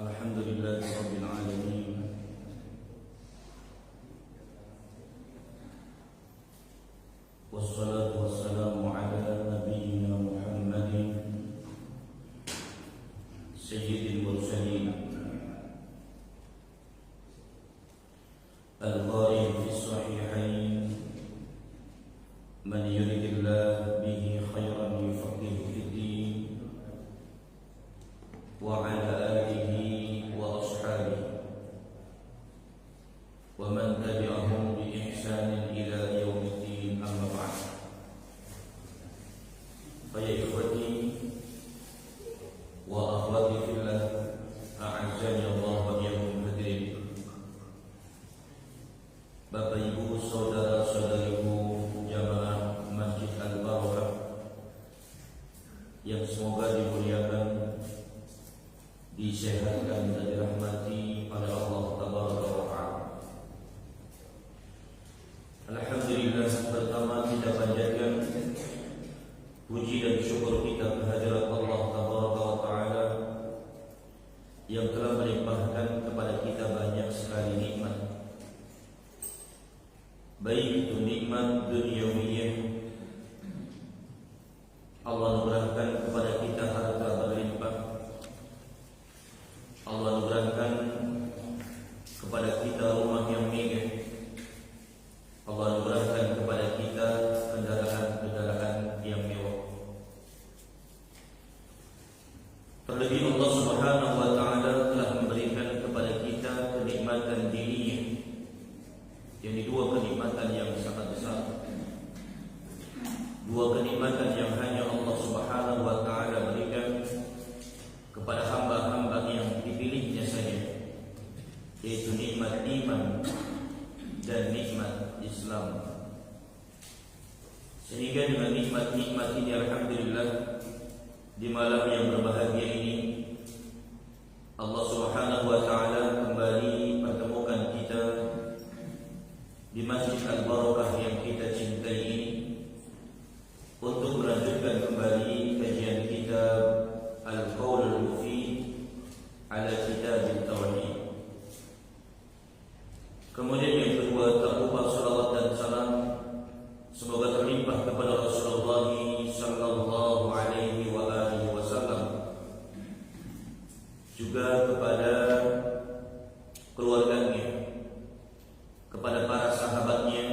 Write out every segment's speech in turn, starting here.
Alhamdulillahi Rabbil Alamin. Wassalatu wassalamu ala nabiyyina Muhammadin Sayyidil Mursalin Al-Ghaib fi Sahihain Man yuridillah bihi khairan yufaqihu fid-din Wa ala alihi wa ashabihi Wa man tabi'ahum bi ihsanin ila yaumiddin, amma ba'd. Fa ya ikhwati wa akhwati fillah, a'azzani Allah wa iyyakum hadirin. Bapak Ibu, saudara-saudariku jamaah Masjid Al-Barakah yang semoga dimuliakan, disehatkan dan dirahmati oleh Allah Tabaraka wa Ta'ala. Alhamdulillah, pertama kita panjatkan puji dan syukur kita kehadirat Allah Tabaraka wa Ta'ala yang telah melimpahkan kepada kita banyak sekali nikmat, baik itu nikmat duniawiyah. Allah anugerahkan kepada kita harta berlimpah, Allah anugerahkan kepada kita rumah yang megah, Allah anugerahkan kepada kita kendaraan-kendaraan yang mewah. Terlebih Allah Subhanahu wa Ta'ala telah memberikan kepada kita kenikmatan diniyah, yakni dua kenikmatan yang sangat besar, dua kenikmatan yang hanya Allah Subhanahu wa Ta'ala berikan kepada hamba-hamba yang dipilihnya saja, yaitu nikmat iman dan nikmat Islam. Sehingga dengan nikmat-nikmat ini, alhamdulillah, di malam yang berbahagia ini Allah Subhanahu wa Ta'ala kembali pertemukan kita di Masjid Al-Barakah yang kita cintai ini untuk melanjutkan kembali kajian kitab Al-Qaul Al-Mufid ala Kitab Al-Tauhid. Kemudian yang kedua, tak lupa salawat dan salam semoga terlimpah kepada Rasulullah sallallahu alaihi wa alihi wasallam, juga kepada keluarganya, kepada para sahabatnya,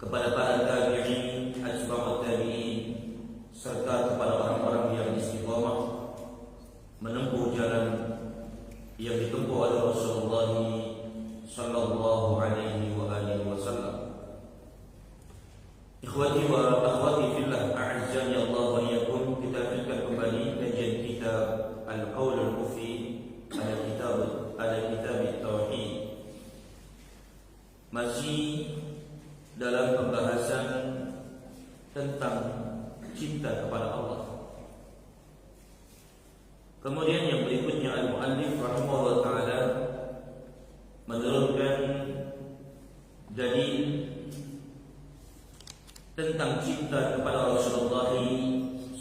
kepada para tabi'in, atba'ut tabi'in, serta kepada orang-orang yang istiqamah menempuh jalan yang ditempuh oleh Rasulullah sallallahu alaihi wa alihi wasallam. Ikhwati wa akhwati fillah, a'azzani Allah wa iyyakum. Kita akan kembali kajian kitab Al-Qaul Al-Mufid ala Kitab Tauhid. Masih dalam pembahasan tentang cinta kepada Allah. Kemudian yang berikutnya, al-muallif rahimahullah ta'ala menurunkan dalil tentang cinta kepada Rasulullah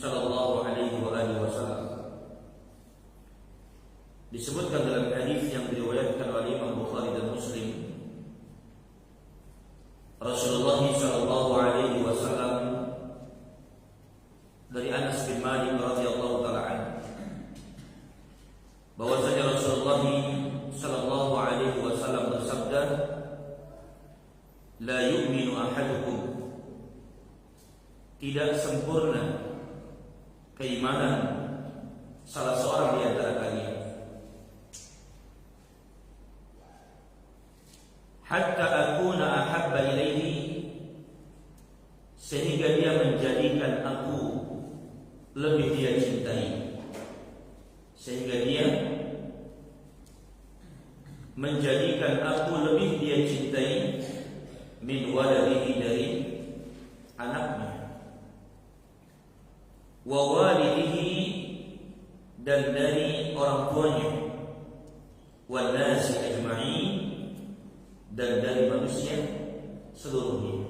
sallallahu alaihi wa alihi wasallam. Disebutkan dalam hadis yang diriwayatkan oleh Imam Bukhari dan Muslim, Rasulullah sallallahu alaihi wasallam dari Anas bin Malik radhiyallahu taala anhu bahwasanya Rasulullah sallallahu alaihi wasallam bersabda, la yu'minu ahadukum, tidak sempurna keimanan salah seorang di antara kalian, hatta akuna ahabba ilaihi, sehingga dia menjadikan aku lebih dia cintai, sehingga dia menjadikan aku lebih dia cintai, min waladihi, dari anaknya, wa walidihi, dan dari orang tuanya, wa nasi ajma'in, dan dari manusia seluruhnya.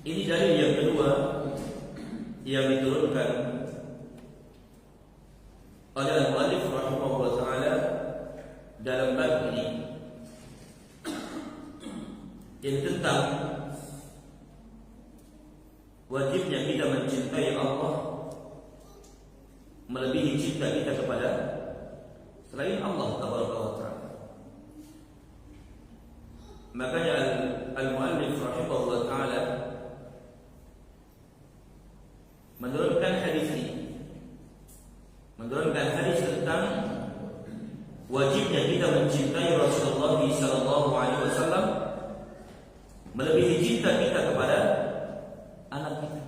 Ini dalil yang kedua yang diturunkan oleh al-muallif rahimahullah taala dalam bab ini yang tentang wajibnya kita mencintai Allah melebihi cinta kita kepada selain Allah tabaraka wa taala. Makanya al-muallif rahimahullah taala menurunkan hadis ini, menurunkan hadis tentang wajibnya kita mencintai Rasulullah sallallahu alaihi wasallam melebihi cinta kita kepada anak kita,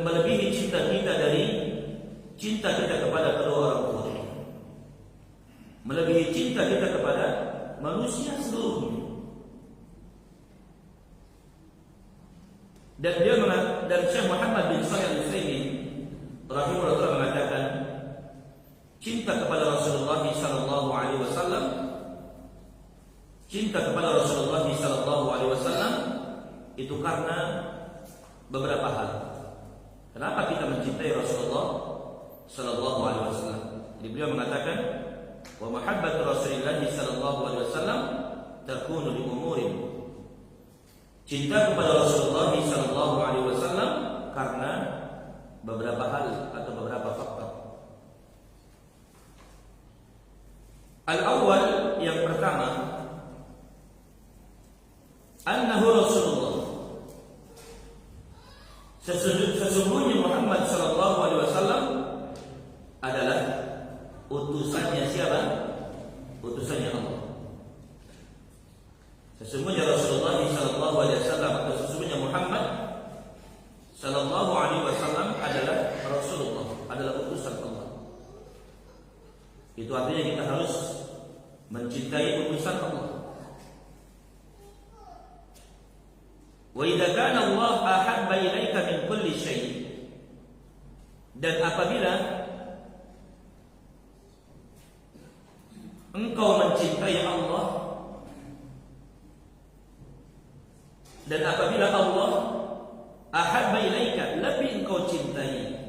melebihi cinta kita dari cinta kita kepada kedua orang tua, melebihi cinta kita kepada manusia seluruhnya. Dan Syekh Muhammad bin Shalih Al-Utsaimin rahimahullah mengatakan cinta kepada Rasulullah sallallahu alaihi wasallam, cinta kepada Rasulullah sallallahu alaihi wasallam itu karena beberapa hal. Kenapa kita mencintai Rasulullah sallallahu alaihi wasallam? Jadi beliau mengatakan wa mahabbatu Rasulillah sallallahu alaihi wasallam takunu li umurin. Cinta kepada Rasulullah sallallahu alaihi wasallam karena beberapa hal atau beberapa faktor. Al-awwal, yang pertama, annahu Rasulullah. Sesungguhnya Muhammad sallallahu alaihi wasallam adalah utusannya siapa? Utusannya Allah. Sesungguhnya Rasulullah sallallahu alaihi wasallam atau sesungguhnya Muhammad sallallahu alaihi wasallam adalah Rasulullah, adalah utusan Allah. Itu artinya kita harus mencintai utusan Allah. Wa idza kana Allah ahabba ilaika min kulli syai', dan apabila engkau mencintai Allah, dan apabila Allah ahabba ilaika, lebih engkau cintai,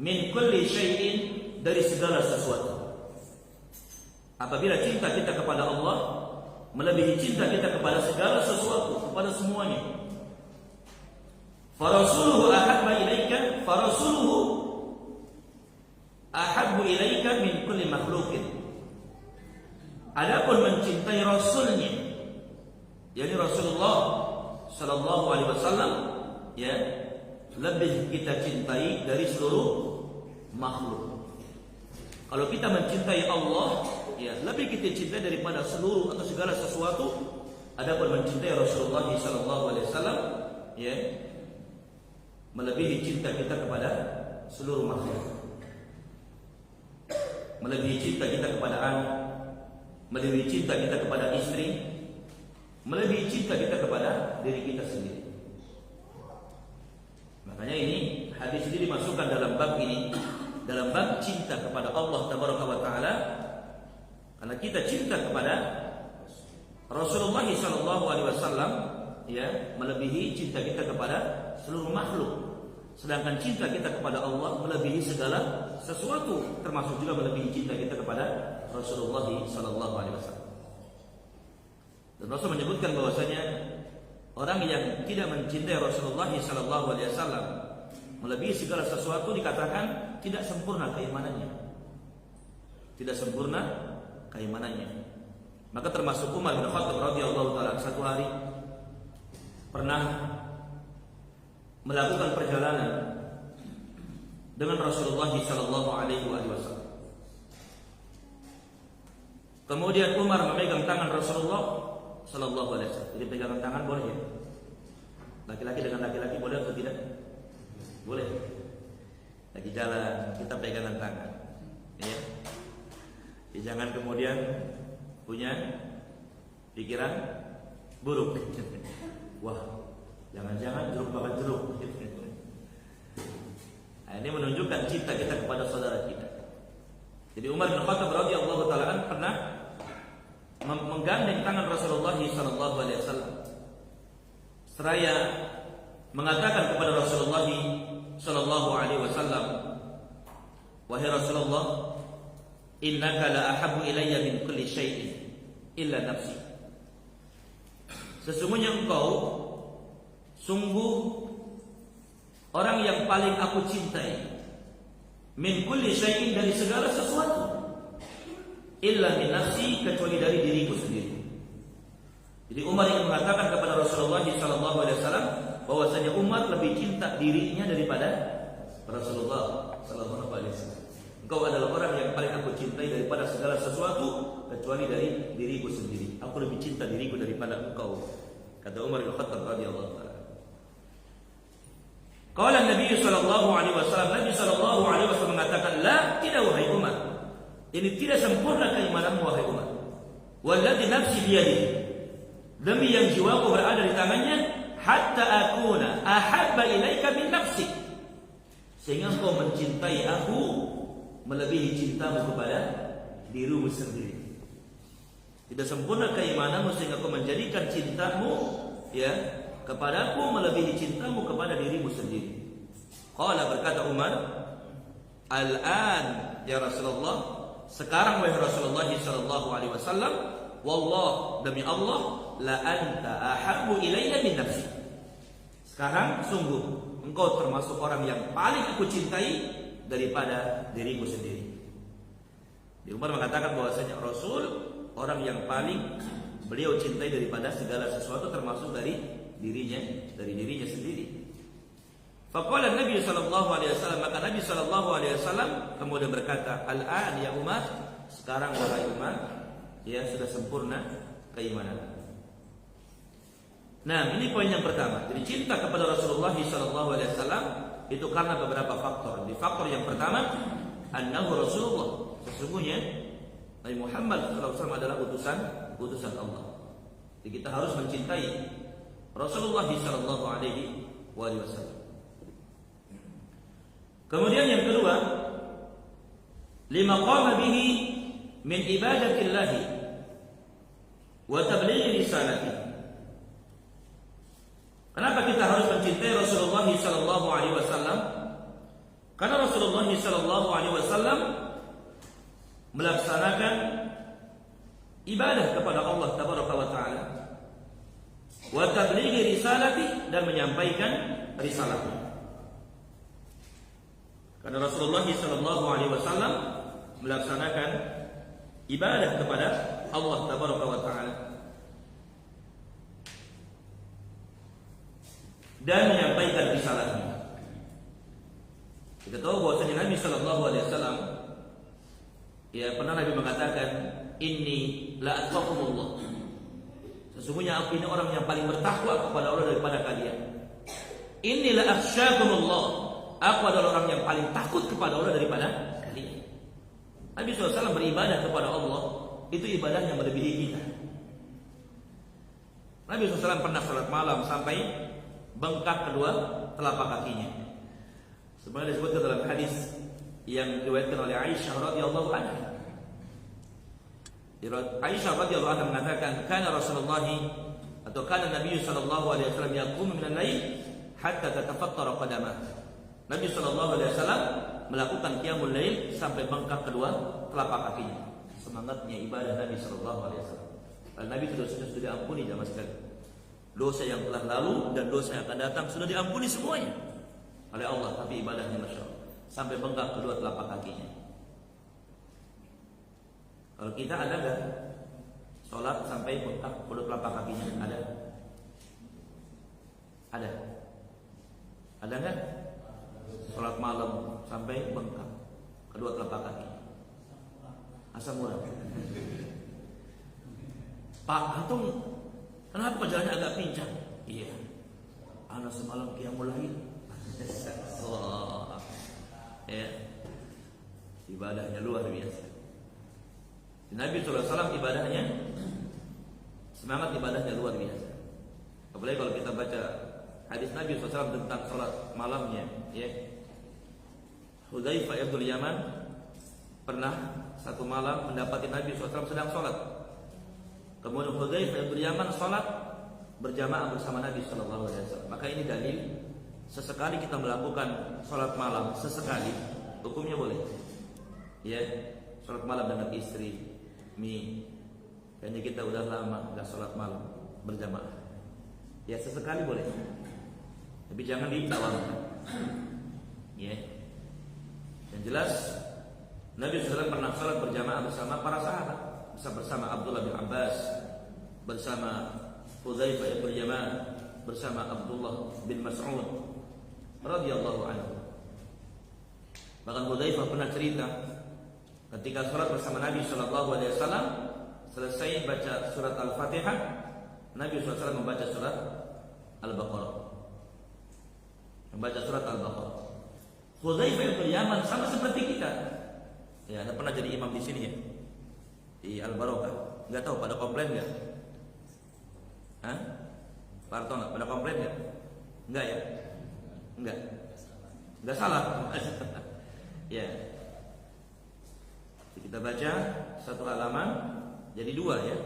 min kulli syai'in, dari segala sesuatu. Apabila cinta kita kepada Allah melebihi cinta kita kepada segala sesuatu, kepada semuanya. Farasuluhu ahabba ilaika, farasuluhu ahabbu ilaika min kulli makhluqin. Adapun mencintai Rasulnya, yakni Rasulullah sallallahu alaihi wasallam, ya, lebih kita cintai dari seluruh makhluk. Kalau kita mencintai Allah, ya, lebih kita cintai daripada seluruh atau segala sesuatu. Adapun mencintai Rasulullah sallallahu alaihi wasallam, ya, melebihi cinta kita kepada seluruh makhluk. Melebihi cinta kita kepada anak, melebihi cinta kita kepada istri, melebihi cinta kita kepada diri kita sendiri. Makanya ini hadis ini dimasukkan dalam bab ini, dalam bab cinta kepada Allah tabaraka wa taala, karena kita cinta kepada Rasulullah sallallahu alaihi wasallam, ya, melebihi cinta kita kepada seluruh makhluk. Sedangkan cinta kita kepada Allah melebihi segala sesuatu, termasuk juga melebihi cinta kita kepada Rasulullah sallallahu alaihi wasallam. Dan Rasul menyebutkan bahwasanya orang yang tidak mencintai Rasulullah sallallahu alaihi wasallam melebihi segala sesuatu dikatakan tidak sempurna keimanannya. Tidak sempurna keimanannya. Maka termasuk Umar bin Khattab radhiyallahu taala satu hari pernah melakukan perjalanan dengan Rasulullah sallallahu alaihi wasallam. Kemudian Umar memegang tangan Rasulullah sallallahu alaihi wasallam. Jadi pegangan tangan boleh ya? Laki-laki dengan laki-laki boleh atau tidak? Boleh. Lagi jalan kita pegangan tangan, ya. Jangan kemudian punya pikiran buruk. Wah, jangan-jangan jeruk makan jeruk. Nah, ini menunjukkan cinta kita kepada saudara kita. Jadi Umar bin Khattab radhiyallahu taala pernah menggandeng tangan Rasulullah sallallahu alaihi wasallam seraya mengatakan kepada Rasulullah sallallahu alaihi wasallam, wahai Rasulullah, innaka la ahabbu ilayya min kulli syai'in illa nafsi. Sesungguhnya engkau sungguh orang yang paling aku cintai, min kulli syai'in, dari segala sesuatu, illa min nafsi, kecuali dari diriku sendiri. Jadi Umar ingin mengatakan kepada Rasulullah sallallahu alaihi wasallam bahwasanya Umar lebih cinta dirinya daripada Rasulullah sallallahu alaihi wasallam. Engkau adalah orang yang paling aku cintai daripada segala sesuatu kecuali dari diriku sendiri. Aku lebih cinta diriku daripada engkau, kata Umar bin Khattab radhiyallahu anhu. Qala Nabi sallallahu alaihi wasallam, Nabi sallallahu alaihi wasallam mengatakan, la, tidak wahai Umar. Ini tidak sempurna keimananmu wahai Umar. Walladzi nafsi biyadihi, demi yang jiwaku berada di tangannya, hatta akuna ahabba ilaika min nafsik, sehingga engkau mencintai aku melebihi cintamu kepada dirimu sendiri. Tidak sempurna keimananmu sehingga kau menjadikan cintamu kepadaku melebihi cintamu kepada dirimu sendiri. Qala, berkata Umar, al-an ya Rasulullah, sekarang wahai Rasulullah sallallahu alaihi wasallam, wallah, demi Allah, la anta ahabbu ilayya min nafsi. Sekarang sungguh engkau termasuk orang yang paling aku cintai daripada diriku sendiri. Di Umar mengatakan bahwasanya Rasul orang yang paling beliau cintai daripada segala sesuatu, termasuk dari dirinya sendiri. Faqala Nabi sallallahu alaihi wasallam, maka Nabi sallallahu alaihi wasallam kemudian berkata, al-an ya Umar, sekarang wahai Umar, sudah sempurna keimanan. Nah, ini poin yang pertama. Jadi cinta kepada Rasulullah sallallahu alaihi wasallam itu karena beberapa faktor. Di faktor yang pertama, annahu Rasulullah, sesungguhnya Nabi Muhammad sallallahu alaihi wasallam adalah utusan Allah. Jadi kita harus mencintai Rasulullah sallallahu alaihi wasallam. Kemudian yang kedua, lima qama bihi min ibadatillah wa tablighi risalati. Kenapa kita harus mencintai Rasulullah sallallahu alaihi wasallam? Karena Rasulullah sallallahu alaihi wasallam melaksanakan ibadah kepada Allah tabaraka wa taala, wa tablighi risalati, dan menyampaikan risalahnya. Karena Rasulullah sallallahu alaihi wasallam melaksanakan ibadah kepada Allah tabaraka wa taala dan menyampaikan risalahnya. Kita tahu bahwasanya Nabi sallallahu alaihi wasallam pernah Nabi mengatakan, inni la atqakumullah, sesungguhnya aku ini orang yang paling bertakwa kepada Allah daripada kalian. Inni la akhsyakumullah, aku adalah orang yang paling takut kepada Allah daripada kalian. Nabi SAW beribadah kepada Allah, itu ibadah yang melebihi kita. Nabi SAW pernah salat malam sampai bengkak kedua telapak kakinya. Sebenarnya disebutkan dalam hadis yang diriwayatkan oleh Aisyah radhiyallahu anha. Aisyah radhiyallahu anha mengatakan, kana Rasulullah atau kana Nabi sallallahu alaihi wasallam yaqumu min al-lail hatta tatafattara qadamah. Nabi sallallahu alaihi wasallam melakukan qiyamul lail sampai bengkak kedua telapak kakinya. Semangatnya ibadah Nabi sallallahu alaihi wasallam. Dan Nabi sudah diampuni jamaah sekalian. Dosa yang telah lalu dan dosa yang akan datang sudah diampuni semuanya oleh Allah, tapi ibadahnya masya Allah sampai bengkak kedua telapak kakinya. Kalau kita ada nggak sholat sampai bengkak kedua telapak kakinya? Ada nggak? Sholat malam sampai bengkak kedua telapak kaki. Asam urat. Pak Antum, kenapa jalannya agak pincang? Iya, anak semalam qiyamul lail. Ibadahnya luar biasa. Nabi SAW ibadahnya, semangat ibadahnya luar biasa. Apalagi kalau kita baca hadis Nabi SAW tentang sholat malamnya, Hudzaifah bin Yaman pernah satu malam mendapati Nabi SAW sedang sholat. Kemudian Hudzaifah bin Yaman sholat berjamaah bersama Nabi SAW. Maka ini dalil sesekali kita melakukan sholat malam sesekali, hukumnya boleh. Ya, sholat malam dengan istri, kayaknya kita udah lama nggak sholat malam berjamaah. Ya sesekali boleh, tapi jangan ditawar. Ya, yang jelas Nabi SAW pernah sholat berjamaah bersama para sahabat, bersama Abdullah bin Abbas, bersama Hudzaifah bin Yaman, bersama Abdullah bin Mas'ud radhiyallahu anhu. Bahkan Hudzaifah pernah cerita ketika sholat bersama Nabi SAW, selesai baca surat Al-Fatihah, Nabi SAW membaca surat Al-Baqarah. Membaca surat Al-Baqarah. Hudzaifah bin Yaman sama seperti kita. Ya, Anda pernah jadi imam di sini ya? Di Al-Barokah. Enggak tahu pada komplain enggak? Hah? Pak Arto enggak pada komplain enggak? Enggak ya? Enggak. Enggak salah. Ya. Kita baca satu halaman jadi dua ya.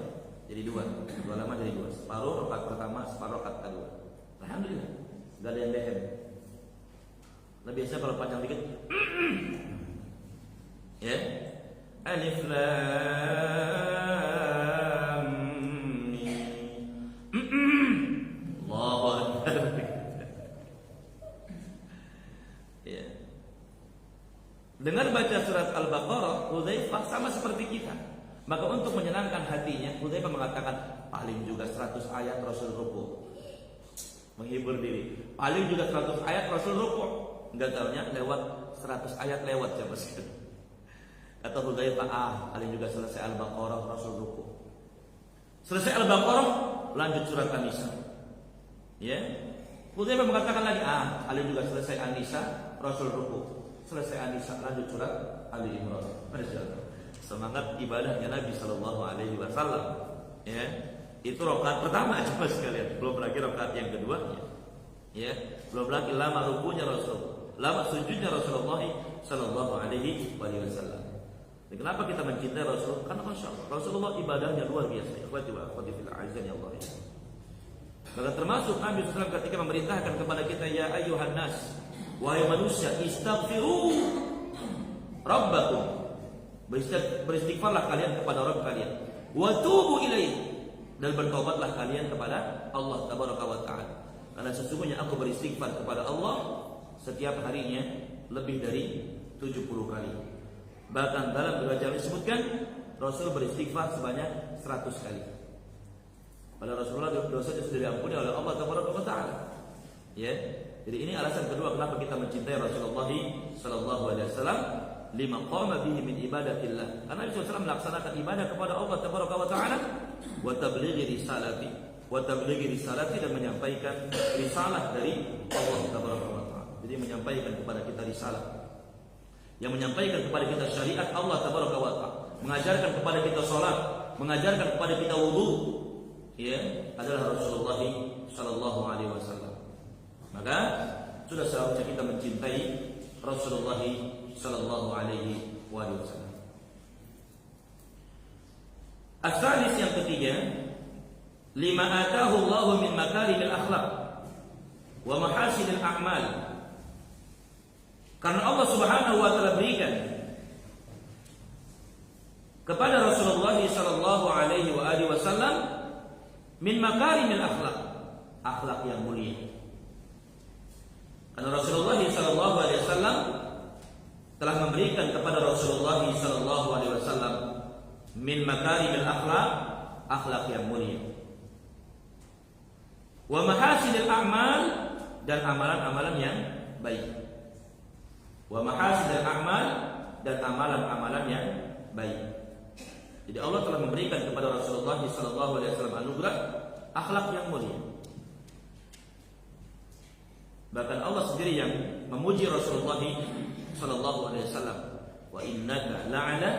Jadi dua halaman jadi dua. Separuh rakaat pertama, separuh rakaat kedua. Alhamdulillah. Enggak ada yang lehem. Nah biasanya kalau panjang dikit ya. Alif lam mim. Allahu akbar. Ya. Dengar baca surat Al-Baqarah, Hudzaifah sama seperti kita. Maka untuk menyenangkan hatinya, Hudzaifah mengatakan paling juga 100 ayat Rasul ruku. Menghibur diri. Paling juga 100 ayat Rasul ruku. Enggak tahunya lewat 100 ayat lewat siapa sih? Kata Hudzaifah, paling juga selesai Al-Baqarah Rasul ruku. Selesai Al-Baqarah lanjut surat An-Nisa. Ya. Hudzaifah mengatakan lagi, paling juga selesai An-Nisa Rasul ruku. Selesai An-Nisa lanjut surat Ali Imran. Masyaallah. Semangat ibadahnya Nabi sallallahu alaihi wasallam. Ya. Itu rakaat pertama coba sekalian. Belum lagi rakaat yang kedua. Ya. Belum lagi lama rukunya Rasul. Lama sujudnya Rasulullah sallallahu alaihi wasallam. Dan kenapa kita mencintai Rasul? Karena Rasulullah ibadahnya luar biasa. Ikhwati wa akhwati fil azan ya Allah. Maka termasuk Nabi SAW ketika memerintahkan kepada kita, ya ayyuhan nas, wahai manusia, istaghfiru rabbakum. Beristighfarlah kalian kepada Rabb kalian. Wa tubu ilaihi, dan bertobatlah kalian kepada Allah tabaraka wa taala. Karena sesungguhnya aku beristighfar kepada Allah setiap harinya lebih dari 70 kali. Bahkan dalam riwayat disebutkan Rasul beristighfar sebanyak 100 kali. Pada Rasulullah dosanya sudah diampuni oleh Allah Tabaraka wa Taala. Ya. Jadi ini alasan kedua kenapa kita mencintai Rasulullah sallallahu alaihi wasallam, lima qama bihi min ibadatillah. Karena Nabi SAW melaksanakan ibadah kepada Allah Tabaraka wa Taala, wa tablighi risalati, dan menyampaikan risalah dari Allah Tabaraka wa Taala. Jadi menyampaikan kepada kita risalah, yang menyampaikan kepada kita syariat Allah Tabaraka wa Ta'ala, mengajarkan kepada kita salat, mengajarkan kepada kita wudu, ya, adalah Rasulullah sallallahu alaihi wasallam. Maka sudah seharusnya kita mencintai Rasulullah sallallahu alaihi wasallam. As-salis, yang ketiga, lima atahu Allah min makarimil akhlaq wa mahasinil a'mal. Karena Allah Subhanahu wa taala berikan kepada Rasulullah sallallahu alaihi wasallam min makarimil akhlak, akhlak yang mulia. Karena Rasulullah sallallahu alaihi wasallam telah memberikan kepada Rasulullah sallallahu alaihi wasallam min makarimil akhlak, akhlak yang mulia. Wa mahasinil a'mal, dan amalan-amalan yang baik. Wa mahasinil a'mal, dan amalan-amalan yang baik. Jadi Allah telah memberikan kepada Rasulullah sallallahu alaihi wasallam anugerah akhlak yang mulia. Bahkan Allah sendiri yang memuji Rasulullah sallallahu alaihi wasallam, wa innaka la'ala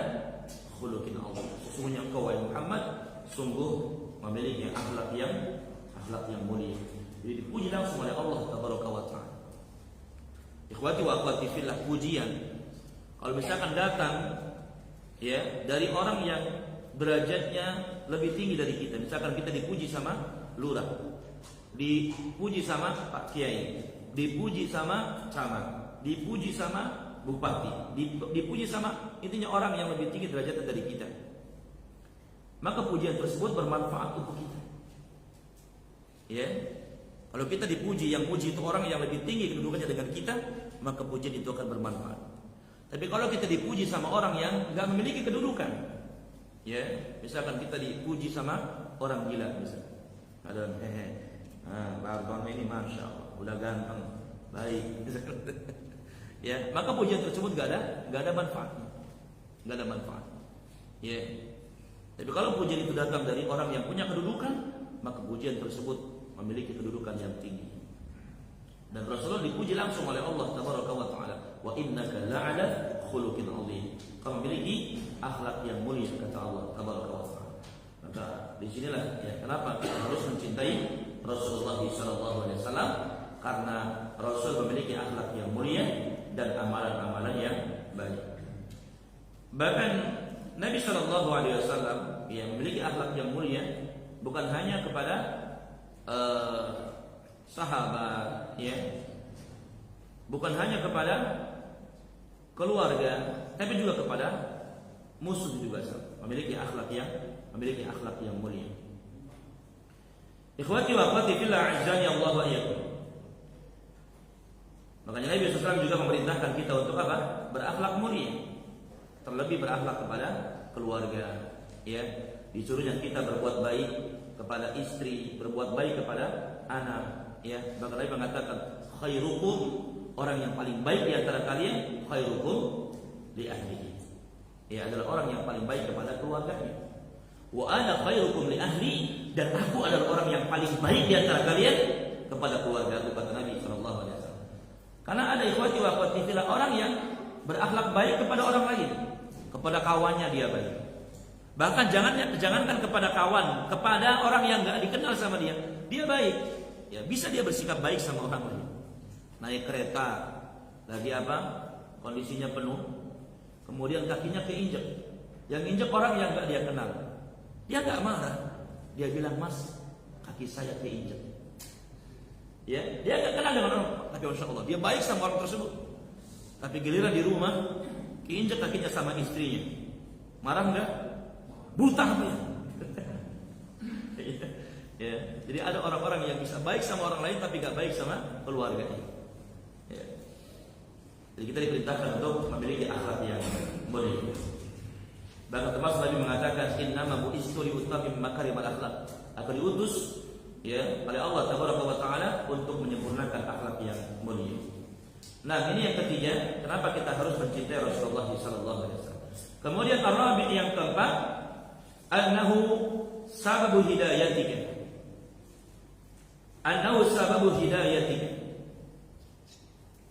khuluqin 'azim. Sesungguhnya engkau wahai Muhammad sungguh memiliki akhlak yang mulia. Jadi dipuji langsung oleh Allah tabaraka wa taala. Ikhwati wa akhwati fillah, pujian kalau misalkan datang ya dari orang yang derajatnya lebih tinggi dari kita, misalkan kita dipuji sama lurah, dipuji sama Pak Kiai, dipuji sama camat, dipuji sama bupati, dipuji sama intinya orang yang lebih tinggi derajatnya dari kita. Maka pujian tersebut bermanfaat untuk kita. Ya. Kalau kita dipuji, yang puji itu orang yang lebih tinggi kedudukannya dengan kita, maka pujian itu akan bermanfaat. Tapi kalau kita dipuji sama orang yang nggak memiliki kedudukan, ya, misalkan kita dipuji sama orang gila, misalkan, ada Pak Arton ini masya Allah, udah ganteng, baik, ya, maka pujian tersebut nggak ada manfaatnya, nggak ada manfaat, ya. Tapi kalau pujian itu datang dari orang yang punya kedudukan, maka pujian tersebut memiliki kedudukan yang tinggi. Dan Rasulullah dipuji langsung oleh Allah Tabaraka wa Ta'ala, wa innaka la'ala khuluqin 'azim. Kamu memiliki akhlak yang mulia, kata Allah Tabaraka wa Ta'ala. Maka disinilah ya kenapa kita harus mencintai Rasulullah SAW, karena Rasul memiliki akhlak yang mulia dan amalan-amalan yang baik. Bahkan Nabi SAW yang memiliki akhlak yang mulia bukan hanya kepada sahabat, ya, bukan hanya kepada keluarga, tapi juga kepada musuh juga memiliki akhlak yang mulia. Ikhwati wa akhwati fillah, azani Allah wa iyyakum. Makanya Nabi SAW juga memerintahkan kita untuk apa? Berakhlak mulia. Terlebih berakhlak kepada keluarga, ya. Disuruhnya kita berbuat baik kepada istri, berbuat baik kepada anak, ya. Bahkan Nabi mengatakan khairukum, orang yang paling baik di antara kalian, khairukum li ahlihi, ya, adalah orang yang paling baik kepada keluarganya. Wa ana khairukum li ahli, dan aku adalah orang yang paling baik di antara kalian kepada keluarga aku, kata Nabi sallallahu alaihi wasallam. Karena ada ikhwati wa akhwati fillah orang yang berakhlak baik kepada orang lain, kepada kawannya dia baik. Bahkan jangankan kepada kawan, kepada orang yang nggak dikenal sama dia baik. Ya, bisa dia bersikap baik sama orang lain. Naik kereta, lagi apa? Kondisinya penuh, kemudian kakinya keinjek. Yang injek orang yang nggak dia kenal. Dia nggak marah, dia bilang, "Mas, kaki saya keinjek." Ya, dia nggak kenal dengan orang, tapi masya Allah dia baik sama orang tersebut. Tapi giliran di rumah, keinjek kakinya sama istrinya, marah nggak? Buta apa ya? Ya, jadi ada orang-orang yang bisa baik sama orang lain tapi gak baik sama keluarganya. Ya. Jadi kita diperintahkan untuk memiliki akhlak yang mulia. Bahkan termasuk Nabi mengatakan, "Innama bu'istu liutammima makarimal akhlak." Aku diutus, ya, oleh Allah Tabaraka wa Ta'ala untuk menyempurnakan akhlak yang mulia. Nah, ini yang ketiga, kenapa kita harus mencintai Rasulullah SAW. Kemudian ar-rabi' yang keempat, annahu sababu hidayatika. Annahu sababu hidayatika.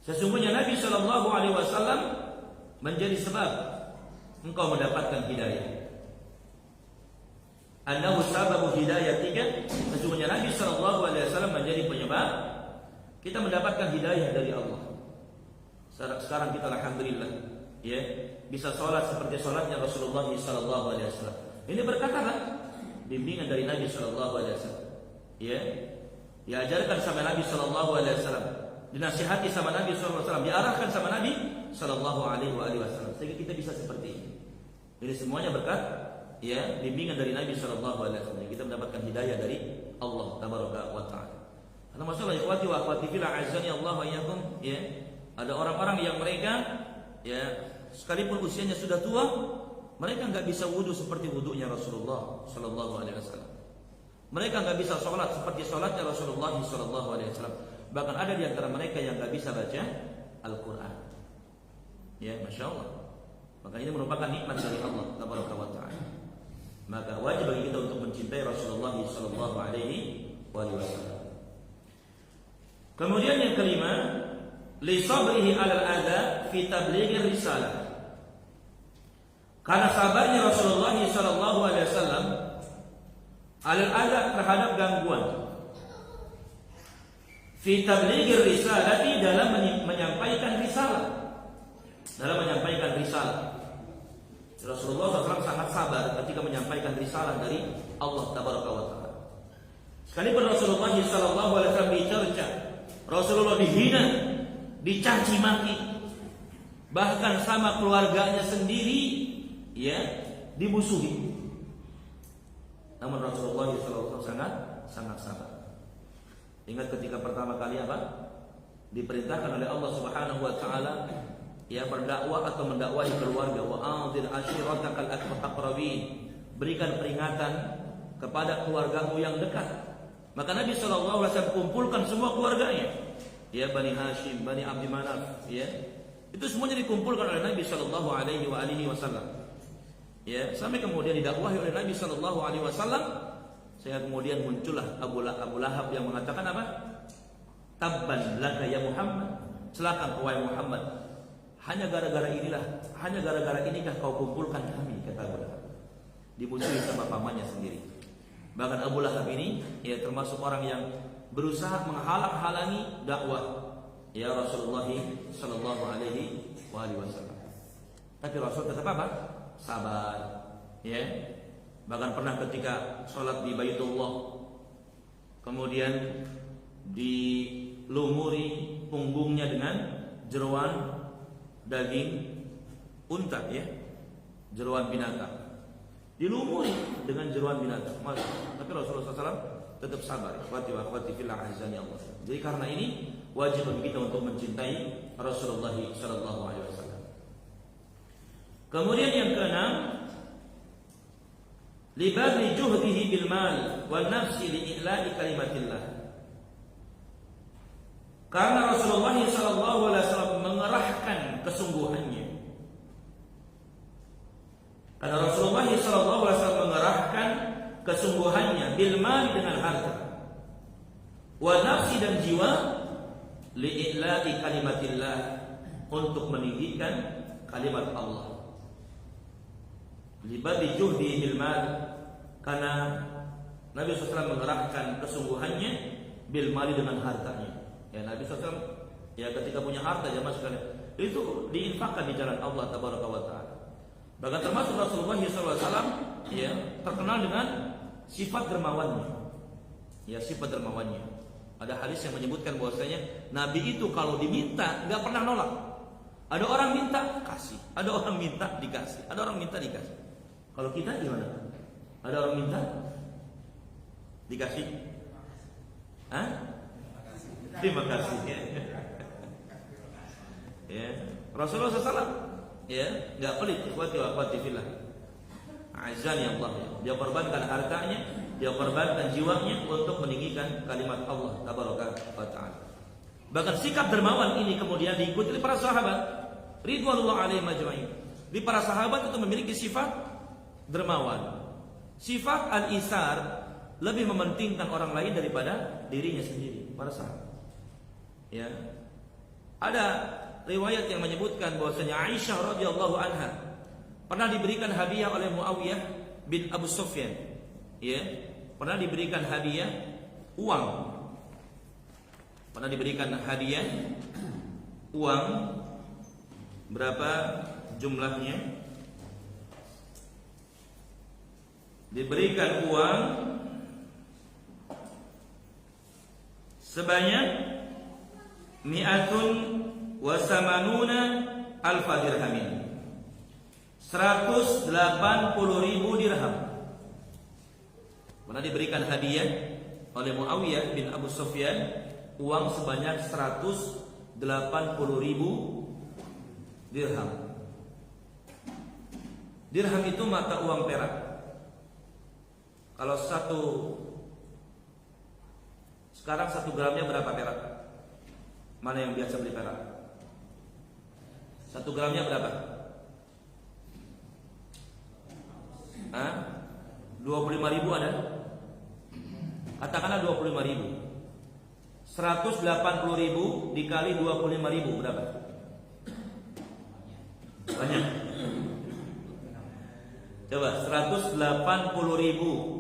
Sesungguhnya Nabi sallallahu alaihi wasallam menjadi sebab engkau mendapatkan hidayah. Annahu sababu hidayatika. Sesungguhnya Nabi sallallahu alaihi wasallam menjadi penyebab kita mendapatkan hidayah dari Allah. Sekarang kita alhamdulillah, ya, bisa sholat seperti sholatnya Rasulullah sallallahu alaihi wasallam. Ini berkatakan bimbingan dari Nabi sallallahu alaihi wasallam. Ya. Diajarkan sama Nabi sallallahu alaihi wasallam, dinasihati sama Nabi sallallahu alaihi wasallam, diarahkan sama Nabi sallallahu alaihi wasallam sehingga kita bisa seperti ini. Ini semuanya berkat, ya, bimbingan dari Nabi sallallahu alaihi wasallam. Kita mendapatkan hidayah dari Allah Tabaraka wa Ta'ala. Karena masalah ikhwati wa akhwati fillah, azani Allah wa iyyakum, ya. Ada orang-orang yang mereka, ya, sekalipun usianya sudah tua, mereka nggak bisa wudu seperti wudunya Rasulullah Sallallahu Alaihi Wasallam. Mereka nggak bisa sholat seperti sholatnya Rasulullah Sallallahu Alaihi Wasallam. Bahkan ada di antara mereka yang nggak bisa baca Al-Quran. Ya, masya Allah. Maka ini merupakan nikmat dari Allah Tabaraka wa Ta'ala. Maka wajib bagi kita untuk mencintai Rasulullah Sallallahu Alaihi Wasallam. Kemudian yang kelima, li sabrihi 'alal adza fi tablighir risalah. Karena sabarnya Rasulullah sallallahu alaihi wasallam al-adab terhadap gangguan fi tablighir risalati, dalam menyampaikan risalah, Rasulullah SAW sangat sabar ketika menyampaikan risalah dari Allah Tabaraka wa Ta'ala. Sekalipun Rasulullah sallallahu alaihi wasallam dicerca, Rasulullah dihina, dicaci maki, bahkan sama keluarganya sendiri ya dimusuhi. Namun Rasulullah SAW sangat sabar. Ingat ketika pertama kali apa? Diperintahkan oleh Allah Subhanahu wa taala ya berdakwah atau mendakwahi keluarga, wa anzir ashiratakal aqrabin. Berikan peringatan kepada keluargamu yang dekat. Maka Nabi SAW kumpulkan semua keluarganya, ya Bani Hashim, Bani Abdi Manaf, ya itu semuanya dikumpulkan oleh Nabi SAW, ya sampai kemudian didakwahi oleh Nabi SAW. Sehingga kemudian muncullah Abu Lahab yang mengatakan apa? Tabban laka ya Muhammad, celaka wahai Muhammad. Hanya gara-gara inikah kau kumpulkan kami, kata Abu Lahab. Dimusuhi sama pamannya sendiri. Bahkan Abu Lahab ini ya termasuk orang yang berusaha menghalang-halangi dakwah ya Rasulullah sallallahu alaihi wasallam. Tapi Rasul tetap apa? Sabar. Ya. Bahkan pernah ketika sholat di Baitullah, kemudian dilumuri punggungnya dengan jeroan daging unta, ya, jeroan binatang. Dilumuri dengan jeroan binatang. Tapi Rasulullah SAW tetap sabar. Ikhwati wa akhwati fillah azani Allah. Jadi karena ini wajib bagi kita untuk mencintai Rasulullah SAW. Kemudian yang keenam, libadli juhdihi bil mal wal nafsi li'i'la'i kalimatillah. Karena Rasulullah SAW mengerahkan kesungguhannya. Karena Rasulullah SAW mengerahkan kesungguhannya bil mal dengan harta, wa nafsi dan jiwa li'i'la'i kalimatillah untuk meninggikan kalimat Allah. Libadli juhdihi bil mal, karena Nabi SAW mengerahkan kesungguhannya bil mali dengan hartanya. Ya Nabi SAW ya ketika punya harta jemaah sekalian itu diinfakkan di jalan Allah tabaraka wa taala. Bahkan termasuk Rasulullah SAW ya terkenal dengan sifat dermawannya. Ya sifat dermawannya. Ada hadis yang menyebutkan bahwasanya Nabi itu kalau diminta nggak pernah nolak. Ada orang minta kasih, ada orang minta dikasih, ada orang minta dikasih. Kalau kita gimana? Ada orang minta dikasih? Hah? Terima kasih. Ya. Rasulullah SAW ya nggak pelit. Ikhwati wa akhwati fillah. Azani Allah. Dia korbankan hartanya, dia korbankan jiwanya untuk meninggikan kalimat Allah tabaraka wa taala. Bahkan sikap dermawan ini kemudian diikuti oleh para sahabat ridwanullah alaihim ajma'in. Di para sahabat itu memiliki sifat dermawan. Sifat al-isar, lebih mementingkan orang lain daripada dirinya sendiri, para sahabat. Ya. Ada riwayat yang menyebutkan bahwasanya Aisyah radhiyallahu anha pernah diberikan hadiah oleh Muawiyah bin Abu Sufyan. Ya, pernah diberikan hadiah uang. Pernah diberikan hadiah uang, berapa jumlahnya? Diberikan uang sebanyak mi'atun wa samanuna alfa dirhamin, 180.000 dirham. Pernah diberikan hadiah oleh Muawiyah bin Abu Sufyan uang sebanyak 180.000 dirham. Dirham itu mata uang perak. Kalau sekarang 1 gramnya berapa perak? Mana yang biasa beli perak? 1 gramnya berapa? 25.000 ada? Katakanlah 25.000. 180.000 dikali 25.000 berapa? Banyak. Coba 180.000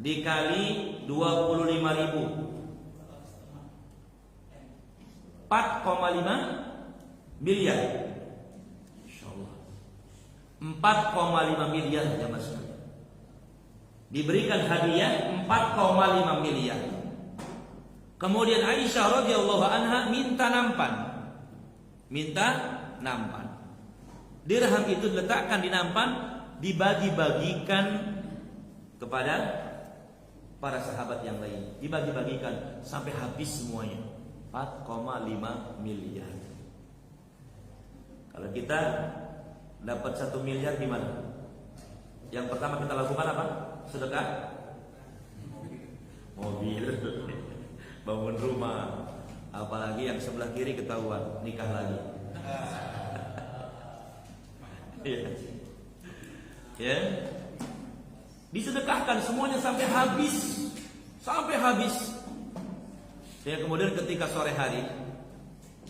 dikali 25.000, 4,5 miliar. Insyaallah 4,5 miliar jemaah sekalian. Diberikan hadiah 4,5 miliar. Kemudian Aisyah radhiyallahu anha minta nampan. Dirham itu diletakkan di nampan, dibagi-bagikan kepada para sahabat yang lain. Dibagi-bagikan sampai habis semuanya. 4,5 miliar. Kalau kita dapat 1 miliar gimana? Yang pertama kita lakukan apa? Sedekah mobil, bangun rumah. Apalagi yang sebelah kiri ketahuan nikah lagi. Ya. Disedekahkan semuanya sampai habis. Ya, kemudian ketika sore hari,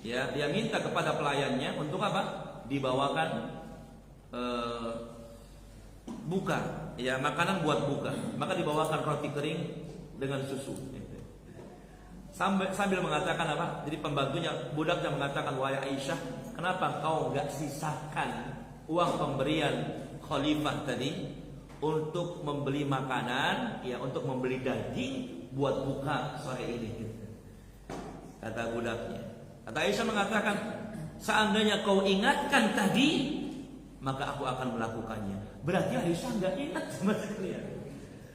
ya, dia minta kepada pelayannya untuk apa? Dibawakan buka, ya, makanan buat buka. Maka dibawakan roti kering dengan susu. Sambil mengatakan apa? Jadi pembantunya, budaknya mengatakan, wahai Aisyah, kenapa kau nggak sisakan uang pemberian khalifah tadi untuk membeli makanan, ya, untuk membeli daging buat buka sore ini? Kata budaknya. Kata Aisyah mengatakan, seandainya kau ingatkan tadi, maka aku akan melakukannya. Berarti Aisyah nggak ingat sama sekali,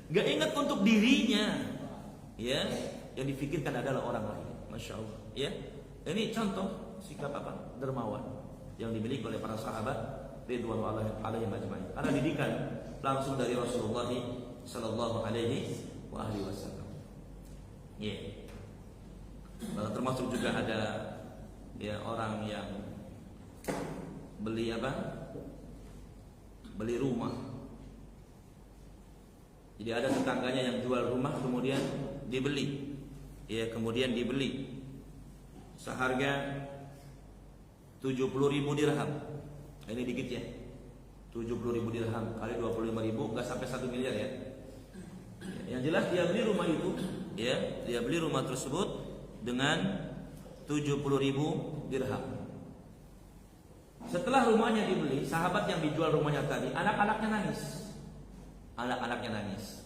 nggak ingat untuk dirinya, ya. Yang difikirkan adalah orang lain. Masya Allah, ya. Ini contoh sikap apa? Dermawan yang dimiliki oleh para sahabat ridwanullahi alaihim ajmain. Karena didikan langsung dari Rasulullah sallallahu alaihi wasallam. Ya. Termasuk juga ada, ya, orang yang beli apa? Beli rumah. Jadi ada tetangganya yang jual rumah kemudian dibeli. Ya, kemudian dibeli seharga 70.000 dirham. Ini dikit ya. 70.000 dirham kali 25.000 enggak sampai 1 miliar ya. Yang jelas dia beli rumah itu, ya, dia beli rumah tersebut dengan 70.000 dirham. Setelah rumahnya dibeli, sahabat yang dijual rumahnya tadi, anak-anaknya nangis.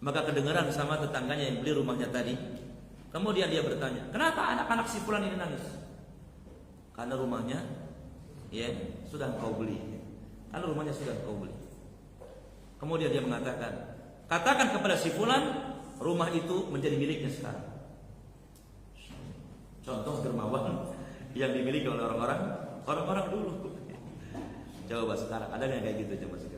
Maka kedengaran sama tetangganya yang beli rumahnya tadi. Kemudian dia bertanya, kenapa anak-anak si fulan ini nangis? Karena rumahnya, ya, sudah kau beli. Karena rumahnya sudah kau beli. Kemudian dia mengatakan, katakan kepada si fulan, rumah itu menjadi miliknya sekarang. Contoh dermawan yang dimiliki oleh orang-orang dulu. Coba sekarang ada nggak kayak gitu? Coba sekarang.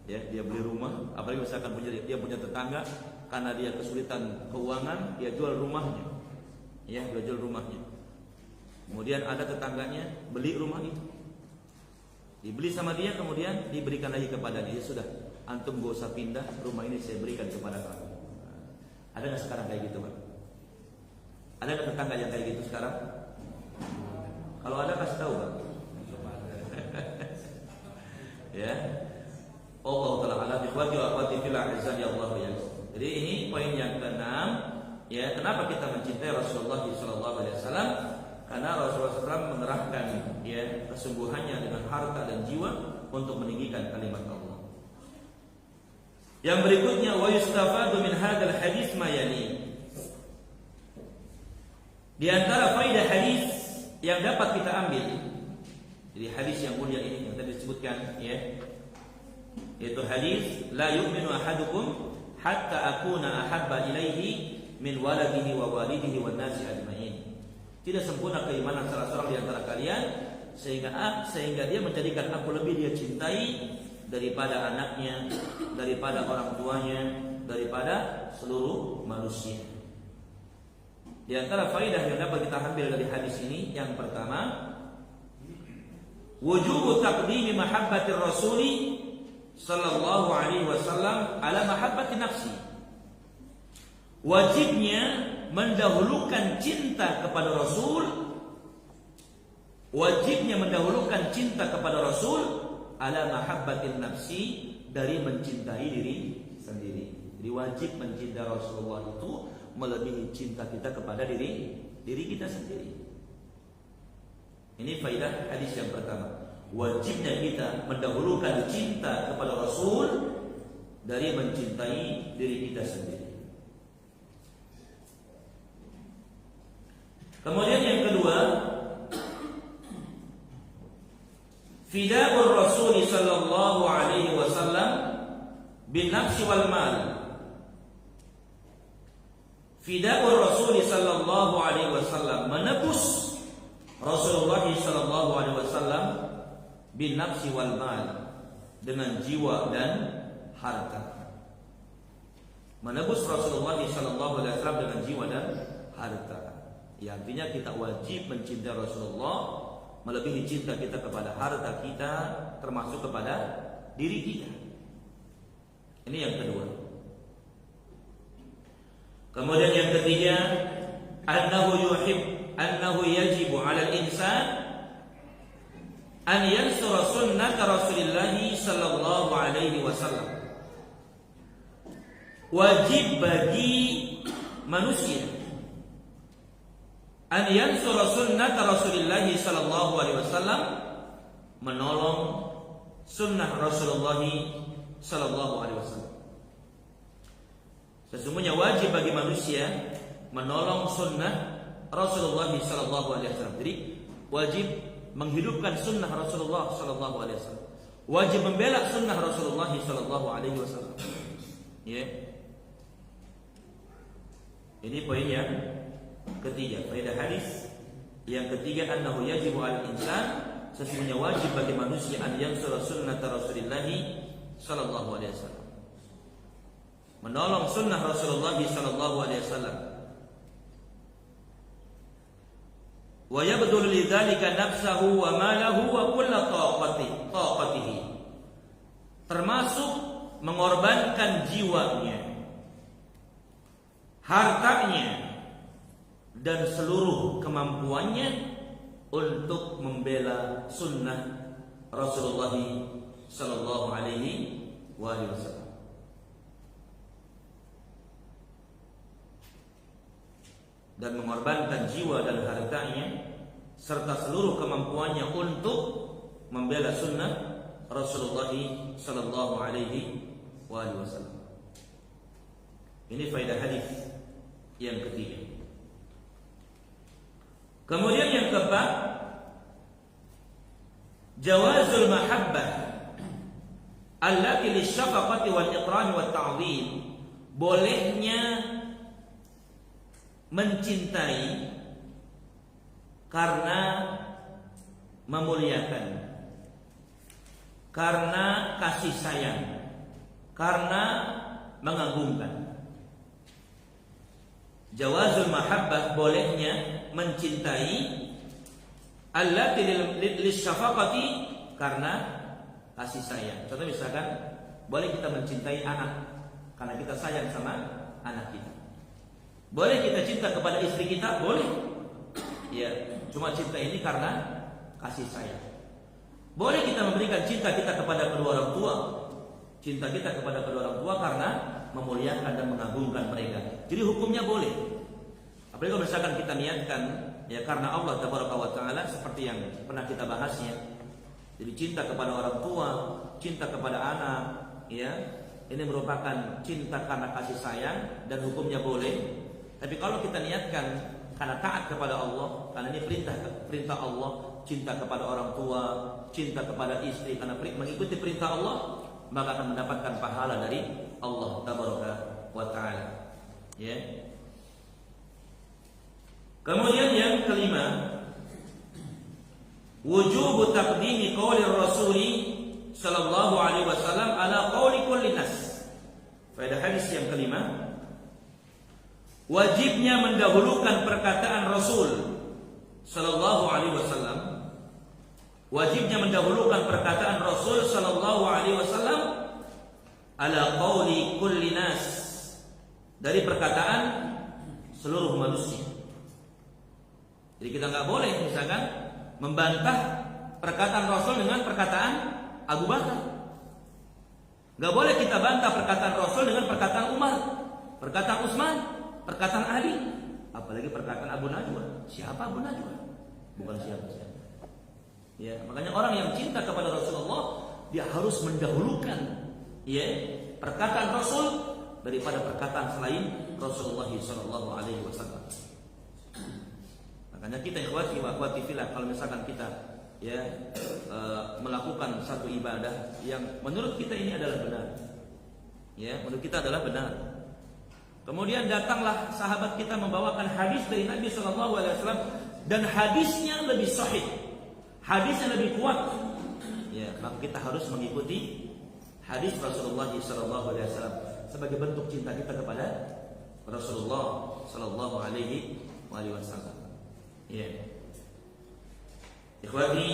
Ya, dia beli rumah, apalagi misalkan dia punya tetangga, karena dia kesulitan keuangan, dia jual rumahnya. Ya, dia jual rumahnya. Kemudian ada tetangganya beli rumah itu, dibeli sama dia, kemudian diberikan lagi kepada dia. Ya sudah, antum gak usah pindah, rumah ini saya berikan kepada kamu. Ada nggak sekarang kayak gitu, Pak? Ada nggak tetangga yang kayak gitu sekarang? Kalau ada kasih tahu, Pak. Ya. Allah Ta'ala ala ikhwati wa akhwati fil a'izan ya Allah ya. Jadi ini poin yang ke-6, ya, kenapa kita mencintai Rasulullah sallallahu alaihi wasallam? Karena Rasulullah SAW mengerahkan, ya, kesungguhannya dengan harta dan jiwa untuk meninggikan kalimat Allah. Yang berikutnya, wa yustafadu min hadzal hadis ma yali. Di antara faedah hadis yang dapat kita ambil, jadi hadis yang mulia ini yang tadi disebutkan, ya, yaitu hadis la yu'minu ahadukum hatta akuna ahabba ilaihi min waladihi wa walidihi wan nasi ajmain. Tidak sempurna keimanan salah seorang di antara kalian sehingga dia menjadikan aku lebih dia cintai daripada anaknya, daripada orang tuanya, daripada seluruh manusia. Di antara faedah yang dapat kita ambil dari hadis ini, yang pertama, wujubu taqdimi mahabbatir rasuli sallallahu alaihi wasallam ala mahabbati nafsi. Wajibnya mendahulukan cinta kepada Rasul, wajibnya mendahulukan cinta kepada Rasul ala mahabbatin nafsi, dari mencintai diri sendiri. Jadi wajib mencintai Rasulullah itu melebihi cinta kita kepada diri kita sendiri. Ini faedah hadis yang pertama. Wajibnya kita mendahulukan cinta kepada Rasul dari mencintai diri kita sendiri. Kemudian yang kedua, fida'ur Rasul sallallahu alaihi wasallam bin nafsi wal mal. Fida'ur Rasul sallallahu alaihi wasallam, menebus Rasulullah sallallahu alaihi wasallam bin nafsi wal mal, dengan jiwa dan harta. Menebus Rasulullah sallallahu alaihi wasallam dengan jiwa dan harta. Ya, artinya kita wajib mencintai Rasulullah melebihi cinta kita kepada harta kita, termasuk kepada diri kita. Ini yang kedua. Kemudian yang ketiga, annahu yajibu 'ala al-insan an yansura sunnah Rasulullah sallallahu alaihi wasallam. Wajib bagi manusia an yansura sunnah Rasulullah sallallahu alaihi wasallam, menolong sunnah Rasulullah sallallahu alaihi wasallam. Sesungguhnya wajib bagi manusia menolong sunnah Rasulullah sallallahu alaihi wasallam. Jadi wajib menghidupkan sunnah Rasulullah sallallahu alaihi wasallam. Wajib membela sunnah Rasulullah sallallahu alaihi wasallam. Ya. Ini poin yang ketiga, faedah hadis. Yang ketiga, annahu yajibu 'alal insan, sesungguhnya wajib bagi manusia an yansura sunnah Rasulullah sallallahu alaihi wasallam, menolong sunnah Rasulullah sallallahu alaihi wasallam. Wa yabdul lidzalika nafsahu wa malahu wa kull taqatihi, termasuk mengorbankan jiwanya, hartanya, dan seluruh kemampuannya untuk membela sunnah Rasulullah sallallahu alaihi wasallam. Dan mengorbankan jiwa dan hartanya serta seluruh kemampuannya untuk membela sunnah Rasulullah sallallahu alaihi wasallam. Ini faedah hadis yang ketiga. Kemudian yang keempat, jawazul mahabbah allati lisyafaqati wal ikrami wat ta'zim, bolehnya mencintai karena memuliakan, karena kasih sayang, karena mengagungkan. Jawazul mahabbah, bolehnya mencintai, allati lisyafaqati, karena kasih sayang. Contoh misalkan, boleh kita mencintai anak karena kita sayang sama anak kita. Boleh kita cinta kepada istri kita, boleh. Ya, cuma cinta ini karena kasih sayang. Boleh kita memberikan cinta kita kepada kedua orang tua, cinta kita kepada kedua orang tua karena memuliakan dan mengagungkan mereka. Jadi hukumnya boleh. Apalagi kalau misalkan kita niatkan ya karena Allah Tabaraka wa Taala, seperti yang pernah kita bahasnya. Jadi cinta kepada orang tua, cinta kepada anak, ya, ini merupakan cinta karena kasih sayang dan hukumnya boleh. Tapi kalau kita niatkan karena taat kepada Allah, karena ini perintah Allah, cinta kepada orang tua, cinta kepada istri karena mengikuti perintah Allah, maka akan mendapatkan pahala dari Allah Tabaraka wa Ta'ala. Ya. Kemudian yang kelima, wujub taqdimi qauli Rasuli sallallahu alaihi wasallam ala qauli kulli nas. Faedah hadis yang kelima, wajibnya mendahulukan perkataan Rasul sallallahu alaihi wasallam, wajibnya mendahulukan perkataan Rasul sallallahu alaihi wasallam ala qauli kulli nas, dari perkataan seluruh manusia. Jadi kita nggak boleh misalkan membantah perkataan Rasul dengan perkataan Abu Bakar. Nggak boleh kita bantah perkataan Rasul dengan perkataan Umar, perkataan Utsman, perkataan Ali, apalagi perkataan Abu Najwa. Siapa Abu Najwa? Bukan siapa-siapa. Ya, makanya orang yang cinta kepada Rasulullah, dia harus mendahulukan ya perkataan Rasul daripada perkataan selain Rasulullah sallallahu alaihi wasallam. Maka Makanya kita ikhwati wa akhwati fillah, kalau misalkan kita melakukan satu ibadah yang menurut kita ini adalah benar, menurut kita adalah benar. Kemudian datanglah sahabat kita membawakan hadis dari Nabi Shallallahu Alaihi Wasallam dan hadisnya lebih sahih, hadisnya lebih kuat, maka kita harus mengikuti hadis Rasulullah Shallallahu Alaihi Wasallam sebagai bentuk cinta kita kepada Rasulullah Shallallahu Alaihi Wasallam. Ikhwati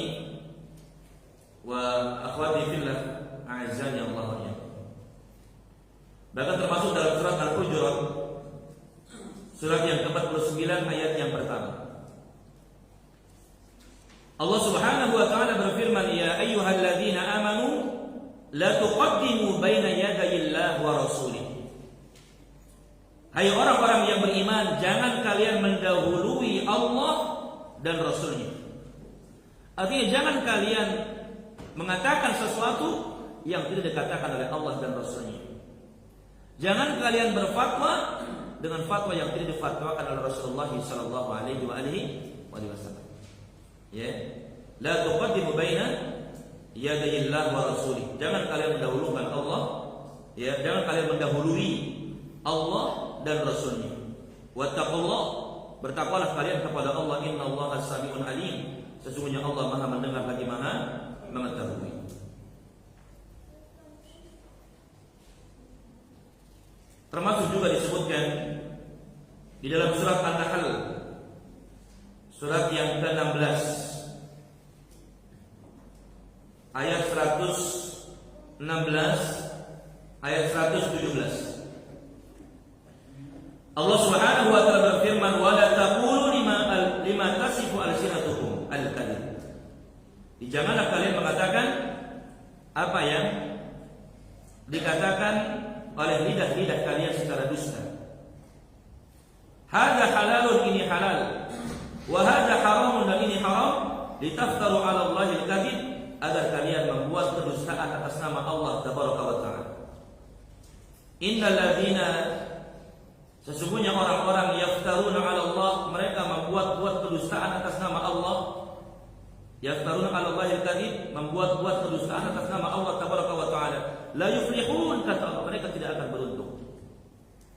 wa akhwati fillah, a'azzani Allah wa iyyakum. Bahkan termasuk dalam surat Al-Hujurat, surat yang ke-49 ayat yang pertama, Allah Subhanahu wa taala berfirman, ya ayyuhalladzina amanu la tuqaddimu baina yadayillahi wa rasulih. Hai orang-orang yang beriman, jangan kalian mendahului Allah dan Rasulnya. Artinya jangan kalian mengatakan sesuatu yang tidak dikatakan oleh Allah dan Rasulnya. Jangan kalian berfatwa dengan fatwa yang tidak difatwakan oleh Rasulullah Sallallahu Alaihi Wasallam. La tuqaddimu baina yadayillahi wa rasulih. Jangan kalian mendahulukan Allah, jangan kalian mendahului Allah dan Rasulnya. Wattaqullah, bertakwalah kalian kepada Allah. Innallaha sami'un alim. Sesungguhnya Allah Maha mendengar lagi Maha mengetahui. Termasuk juga disebutkan di dalam surat An-Nahl, surat yang ke-16 ayat 116 ayat 117. Allah Subhanahu wa taala berfirman, "Wa la taqulu lima tasifu alsinatukum al-kadzib." Janganlah kalian mengatakan apa yang dikatakan oleh lidah-lidah kalian secara dusta. Hadza halalun, ini halal, wa hadza haramun, dan ini haram, litaftaru 'ala Allahi al-kadzib, agar kalian membuat kedustaan atas nama Allah tabaraka wa taala. Innal ladzina, sesungguhnya orang-orang yaftaruna 'ala Allah, mereka membuat kedustaan atas nama Allah. Yaftaruna 'ala Allahi al-kadzib, membuat kedustaan atas nama Allah tabaraka wa taala. La yuflihun, kata Allah, mereka tidak akan beruntung.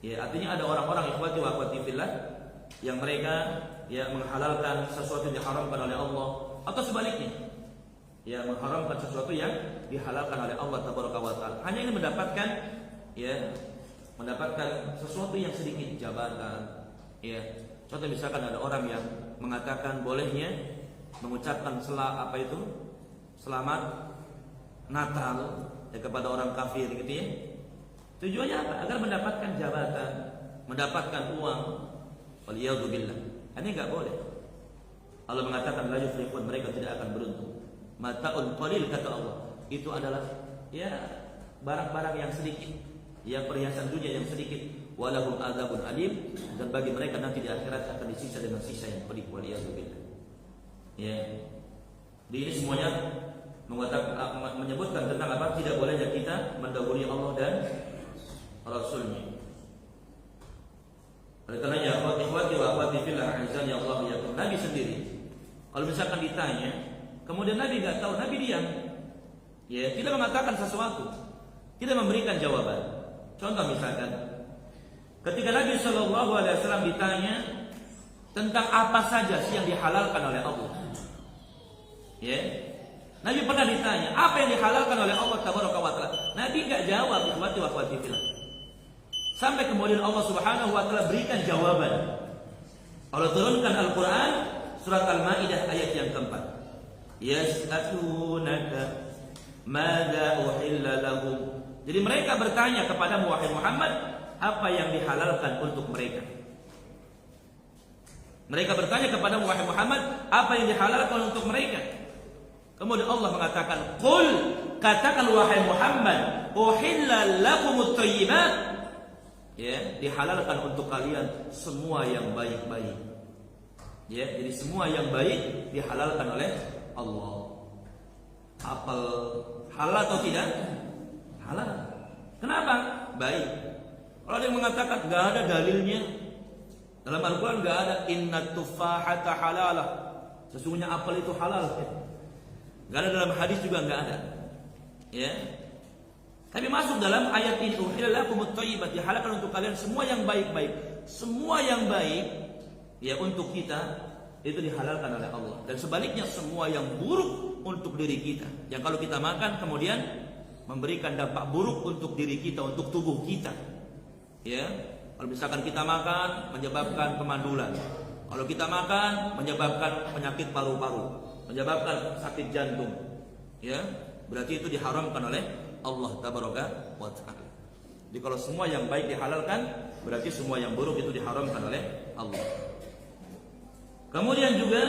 Artinya ada orang-orang ikhwati wa akhwati fillah yang mereka menghalalkan sesuatu yang diharamkan oleh Allah, atau sebaliknya, mengharamkan sesuatu yang dihalalkan oleh Allah tabaraka wa taala. Hanya ingin mendapatkan sesuatu yang sedikit, jabatan. Contoh misalkan ada orang yang mengatakan bolehnya mengucapkan selamat Natal kepada orang kafir gitu ya. Tujuannya apa? Agar mendapatkan jabatan, mendapatkan uang. Waliyadzubillah. Ini enggak boleh. Allah mengatakan la yuflihun, mereka tidak akan beruntung. Mata'un qalil, kata Allah. Itu adalah barang-barang yang sedikit, perhiasan dunia yang sedikit. Walahum adzabun alim, dan bagi mereka nanti di akhirat akan disiksa dengan siksa yang pedih. Waliyadzubillah. Di ini semuanya menyebutkan tentang apa? Tidak bolehnya kita mendahului Allah dan Rasulnya. Oleh karenanya, ikhwati wa akhwati fillah, azan ya Allah ya. Nabi sendiri, kalau misalkan ditanya, kemudian Nabi nggak tahu, Nabi diam, tidak mengatakan sesuatu, tidak memberikan jawaban. Contoh misalkan, ketika Nabi Shallallahu Alaihi Wasallam ditanya tentang apa saja sih yang dihalalkan oleh Allah, Nabi pernah ditanya apa yang dihalalkan oleh Allah tabaraka wa taala. Nabi enggak jawab, ikhwati wa akhwati fillah. Sampai kemudian Allah Subhanahu wa taala berikan jawaban. Allah turunkan Al-Qur'an surat Al-Maidah ayat yang keempat. Yas'alunaka madza uhilla lahum. Jadi mereka bertanya kepada wahai Muhammad, apa yang dihalalkan untuk mereka? Mereka bertanya kepada wahai Muhammad, apa yang dihalalkan untuk mereka? Kemudian Allah mengatakan, "Qul," katakan wahai Muhammad, "Uhilla lakumut thayyibat." Dihalalkan untuk kalian semua yang baik-baik. Jadi semua yang baik dihalalkan oleh Allah. Apel halal atau tidak? Halal. Kenapa? Baik. Kalau ada yang mengatakan enggak ada dalilnya, Dalam Al-Quran nggak ada inna tufahata halalah. Sesungguhnya apel itu halal. Nggak ada dalam hadis juga nggak ada. Ya. Tapi masuk dalam ayat ini uhillalakumut thayyibat, dihalalkan untuk kalian semua yang baik-baik. Semua yang baik ya untuk kita itu dihalalkan oleh Allah. Dan sebaliknya semua yang buruk untuk diri kita. Yang kalau kita makan kemudian memberikan dampak buruk untuk diri kita, untuk tubuh kita. Ya. Kalau misalkan kita makan menyebabkan kemandulan. Kalau kita makan menyebabkan penyakit paru-paru, menyebabkan sakit jantung. Ya, berarti itu diharamkan oleh Allah tabaraka wa taala. Jadi kalau semua yang baik dihalalkan, berarti semua yang buruk itu diharamkan oleh Allah. Kemudian juga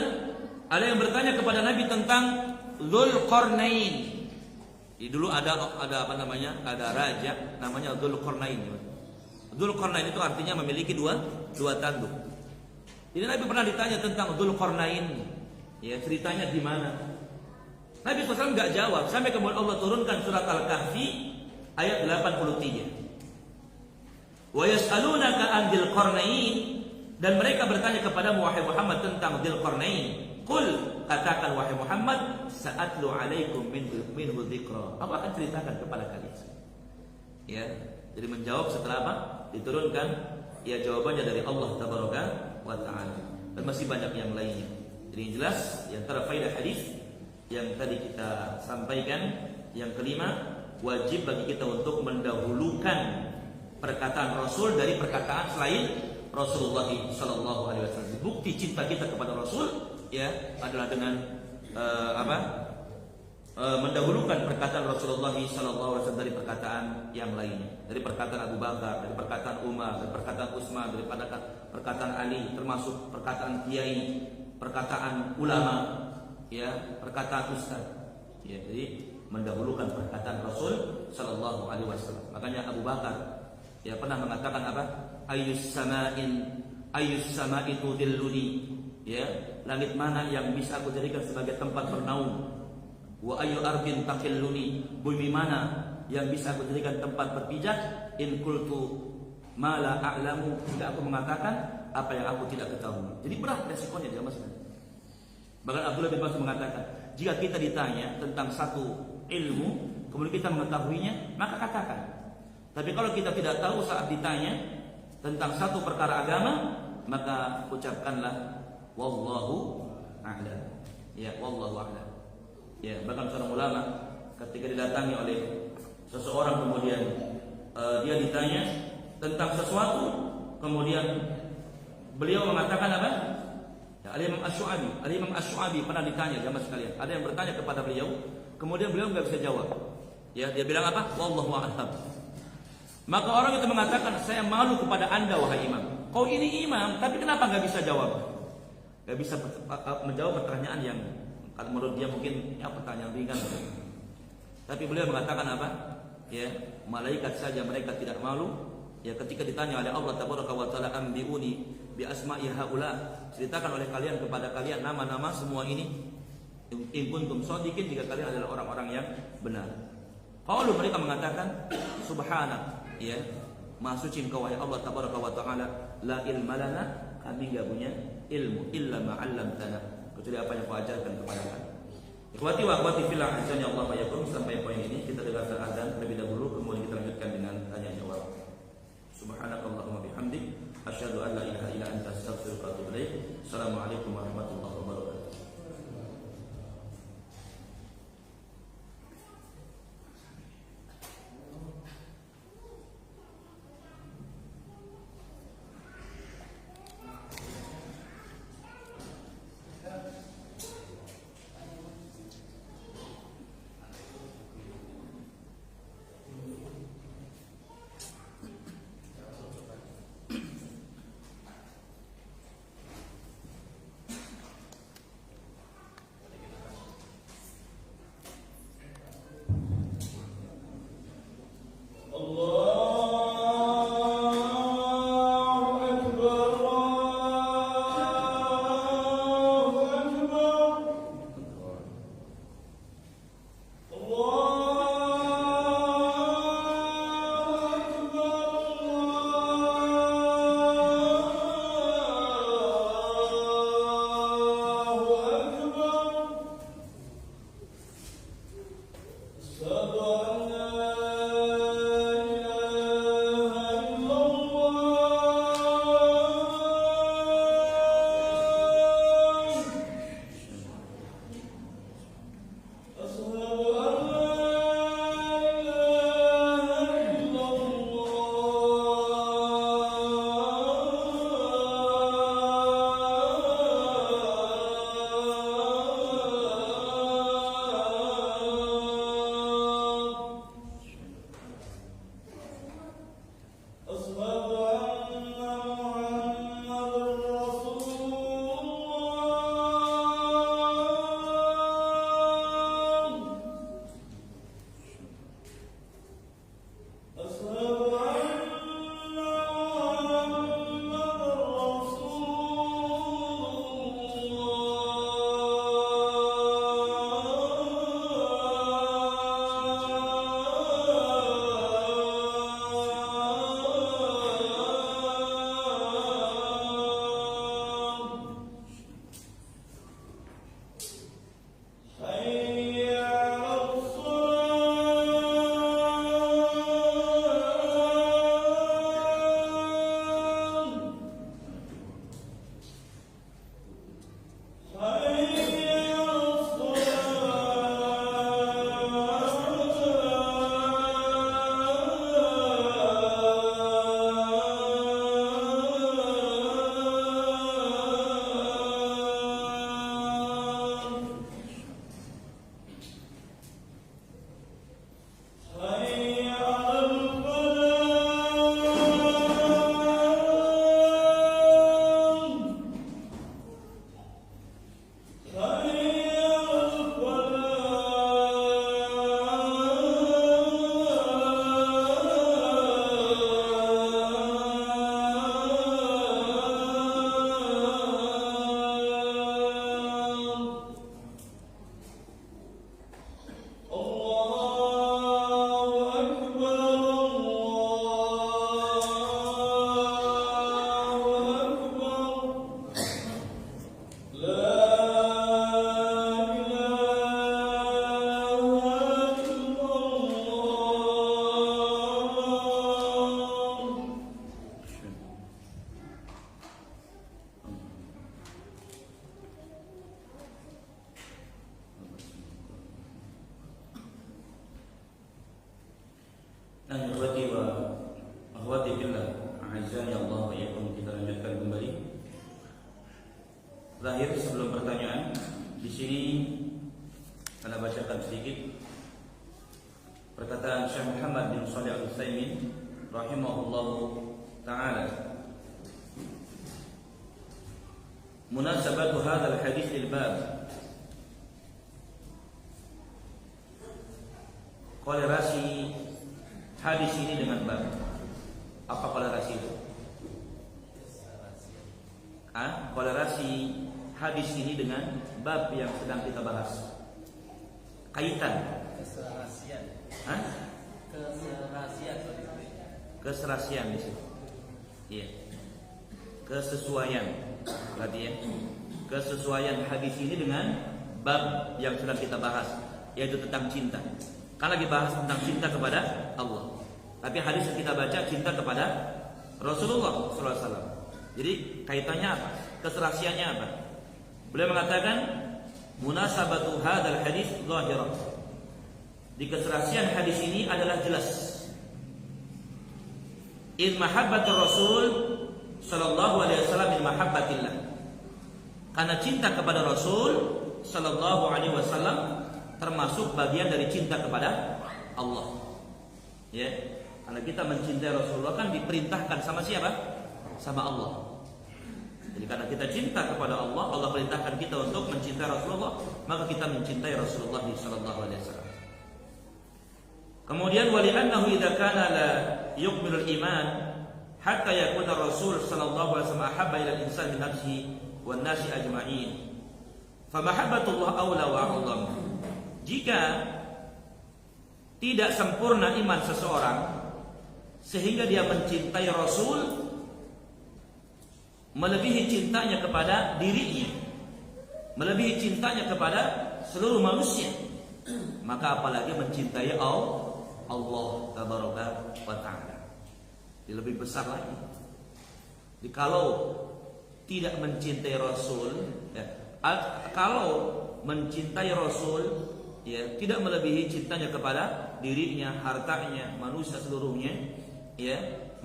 ada yang bertanya kepada Nabi tentang Dzulqarnain. Dulu ada apa namanya? Ada raja namanya Dzulqarnain. Dzulqarnain itu artinya memiliki dua tanduk. Jadi Nabi pernah ditanya tentang Dzulqarnain. Ya, ceritanya di mana? Nabi SAW nggak jawab sampai kemudian Allah turunkan surat Al-Kahfi ayat 83. Wa yas'alunaka an Dzulqarnain, dan mereka bertanya kepada wahai Muhammad tentang Dzulqarnain. Qul, katakan wahai Muhammad, sa'atlu alaikum minhu dzikra. Aku akan ceritakan kepada kalian. Ya, jadi menjawab setelah apa? Diturunkan ya jawabannya dari Allah tabaraka wa taala. Dan masih banyak yang lainnya. Jadi yang jelas di antara faedah hadis yang tadi kita sampaikan, yang kelima, wajib bagi kita untuk mendahulukan perkataan Rasul dari perkataan selain Rasulullah sallallahu alaihi wasallam. Bukti cinta kita kepada Rasul ya adalah dengan mendahulukan perkataan Rasulullah sallallahu alaihi wasallam dari perkataan yang lainnya, dari perkataan Abu Bakar, dari perkataan Umar, dari perkataan Utsman, dari perkataan Ali, termasuk perkataan kiai, perkataan ulama, ya, perkataan ustaz. Ya, jadi mendahulukan perkataan Rasul sallallahu alaihi wasallam. Makanya Abu Bakar ya pernah mengatakan apa? Ayyus sama'i tudilluni. Ya, langit mana yang bisa aku jadikan sebagai tempat bernaung? Wa ayyu ardin taqilluni, bumi mana yang bisa aku jadikan tempat berpijak? In qultu ma la a'lamu, jika aku mengatakan apa yang aku tidak ketahui. Jadi berat resikonya dia Mas. Bahkan Abdullah bin Mas'ud mengatakan, jika kita ditanya tentang satu ilmu kemudian kita mengetahuinya, maka katakan. Tapi kalau kita tidak tahu saat ditanya tentang satu perkara agama, maka ucapkanlah wallahu a'lam. Ya, wallahu a'lam. Ya, bahkan seorang ulama ketika didatangi oleh seseorang kemudian dia ditanya tentang sesuatu, kemudian beliau mengatakan apa? Ya, Al-Imam Asy-Syu'abi pernah ditanya jamaah sekalian. Ada yang bertanya kepada beliau, kemudian beliau enggak bisa jawab. Ya, dia bilang apa? Wallahu a'lam. Maka orang itu mengatakan, saya malu kepada Anda wahai imam. Kau ini imam, tapi kenapa enggak bisa jawab? Enggak bisa menjawab pertanyaan yang menurut dia mungkin ya pertanyaan ringan. Tapi beliau mengatakan apa? Ya, malaikat saja mereka tidak malu. Ya, ketika ditanya oleh Allah tabaraka wa taala, ambiuni bi asma'i haula, ceritakan oleh kalian kepada kalian nama-nama semua ini. In kuntum shadiqin, jika kalian adalah orang-orang yang benar. Qalu, mereka mengatakan subhanak, ya, maha suci engkau wahai Allah tabaraka wa taala, la ilma lana, kami enggak punya ilmu illa ma 'allamtana, kecuali apa yang kau ajarkan kepada kami. Ikhwati wa akhwati fillah, azza Allah wa yakum. Sampai poin ini kita dengarkan azan terlebih dahulu, kemudian kita lanjutkan dengan tanya jawab. Subhanakallahumma bihamdik, asyhadu an la ilaha illa anta, astaghfiruka wa atubu ilaik. Assalamualaikum warahmatullahi wabarakatuh. bacakan sedikit perkataan Syekh Muhammad bin Shalih Al-Utsaimin rahimahullahu taala. Munasabatu hadzal hadits lil bab. Kolerasi hadis ini dengan bab. Apa kolerasi itu? Kolerasi hadis ini dengan bab yang sedang kita bahas. Kaitan. Keserasian di situ. Iya. Kesesuaian. Berarti ya. Kesesuaian hadis ini dengan bab yang sedang kita bahas, yaitu tentang cinta. Kan lagi bahas tentang cinta kepada Allah. Tapi hadis yang kita baca cinta kepada Rasulullah SAW. Jadi kaitannya apa? Keserasiannya apa? Beliau mengatakan munasabatu hadzal hadis zahirah. Di keserasian hadis ini adalah jelas. In mahabbatur Rasul sallallahu alaihi wasallam min mahabbatillah. Karena cinta kepada Rasul sallallahu alaihi wasallam termasuk bagian dari cinta kepada Allah. Ya. Karena kita mencintai Rasulullah kan diperintahkan sama siapa? Sama Allah. Jadi karena kita cinta kepada Allah, Allah perintahkan kita untuk mencintai Rasulullah, maka kita mencintai Rasulullah sallallahu alaihi wasallam. Kemudian wali'annahu idza kana la yuqbilul iman hatta yakuna Rasul sallallahu alaihi wasallam ahabba ila al-insan min nafsihi wan nasi ajma'in. Fa mahabbatullah aula wa a'zam. Jika tidak sempurna iman seseorang sehingga dia mencintai Rasul melebihi cintanya kepada dirinya, melebihi cintanya kepada seluruh manusia, maka apalagi mencintai Allah tabaraka wa ta'ala. Dia lebih besar lagi. Jadi kalau tidak mencintai Rasul, ya, kalau mencintai Rasul, ya, tidak melebihi cintanya kepada dirinya, hartanya, manusia seluruhnya, ya,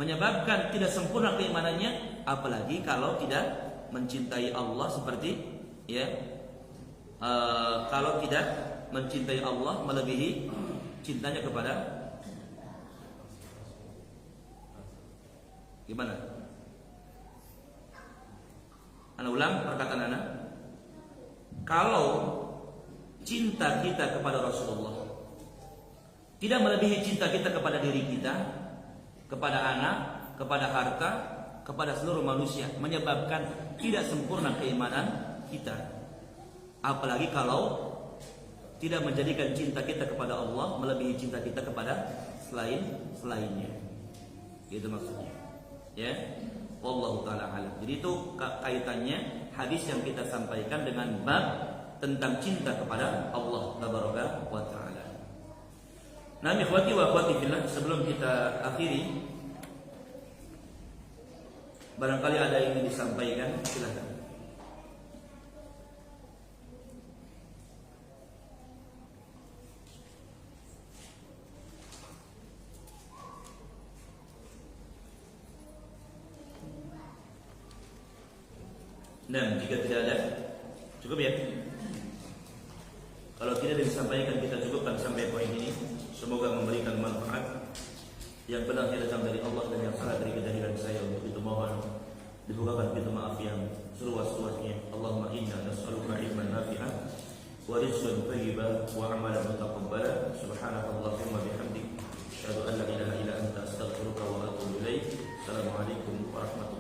menyebabkan tidak sempurna keimanannya, apalagi kalau tidak mencintai Allah seperti, ya, kalau tidak mencintai Allah melebihi cintanya kepada, gimana? Ana ulang perkataan ana. Kalau cinta kita kepada Rasulullah tidak melebihi cinta kita kepada diri kita, kepada anak, kepada harta, kepada seluruh manusia, menyebabkan tidak sempurna keimanan kita. Apalagi kalau tidak menjadikan cinta kita kepada Allah melebihi cinta kita kepada selainnya. Itu maksudnya. Ya. Wallahu taala alam. Jadi itu kaitannya hadis yang kita sampaikan dengan bab tentang cinta kepada Allah tabaraka wa taala. Nah, ikhwati wa akhwati fillah, sebelum kita akhiri, barangkali ada yang ingin disampaikan, silakan. Dan jika tidak ada, cukup ya. Kalau tidak disampaikan, kita cukupkan sampai poin ini. Semoga memberikan manfaat. Yang benar datang dari Allah dan yang salah dari kejahilan saya. Untuk itu mohon dibukakan pintu maaf yang seluas-luasnya. Allahumma inna nas'aluka ilman nafi'an wa rizqan thayyiban wa amalan mutaqabbala. Subhanakallahumma bihamdik, asyhadu an la ilaha illa anta, astaghfiruka wa atubu ilaik. Assalamualaikum warahmatullahi wabarakatuh.